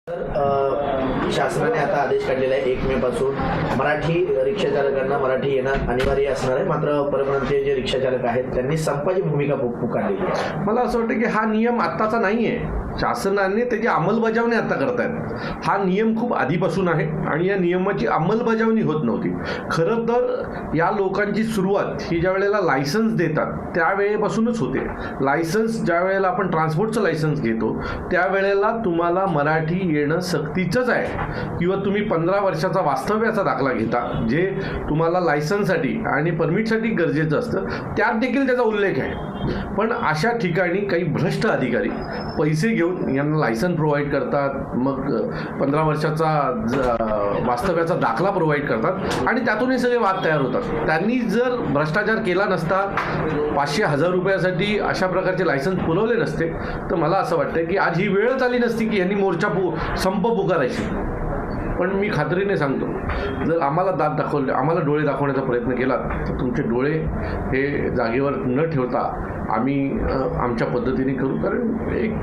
शासनाने आता आदेश काढलेला आहे 1 मे पासून मराठी रिक्षा चालकांना मराठी येणं अनिवार्य असणार आहे. मात्र परमनंटचे जे रिक्षा चालक आहेत त्यांनी संपाची भूमिका पुकारलेली आहे. मला असं वाटतं की हा नियम आत्ताचा नाही आहे. शासनाने त्याची अंमलबजावणी आता करतायत. हा नियम खूप आधीपासून आहे आणि या नियमाची अंमलबजावणी होत नव्हती. खरं तर या लोकांची सुरुवात ही ज्या वेळेला लायसन्स देतात त्यावेळेपासूनच होते. लायसन्स ज्या वेळेला आपण ट्रान्सपोर्टचं लायसन्स घेतो त्यावेळेला तुम्हाला मराठी येणं सक्तीचंच आहे किंवा तुम्ही 15 वर्षाचा वास्तव्याचा दाखला घेता जे तुम्हाला लायसन्ससाठी आणि परमिटसाठी गरजेचं असतं. त्यात देखील त्याचा उल्लेख आहे. पण अशा ठिकाणी काही भ्रष्ट अधिकारी पैसे घेऊन यांना लायसन्स प्रोव्हाइड करतात, मग 15 वर्षाचा वास्तव्याचा दाखला प्रोव्हाइड करतात आणि त्यातून हे सगळे वाद तयार होतात. त्यांनी जर भ्रष्टाचार केला नसता, 500-1000 रुपयासाठी अशा प्रकारचे लायसन्स पुरवले नसते तर मला असं वाटतं की आज ही वेळच आली नसती की यांनी संप पुकारायची. पण मी खात्रीने सांगतो, जर आम्हाला दात दाखवले, आम्हाला डोळे दाखवण्याचा प्रयत्न केला तर तुमचे डोळे हे जागेवर न ठेवता आम्ही आमच्या पद्धतीने करू. कारण एक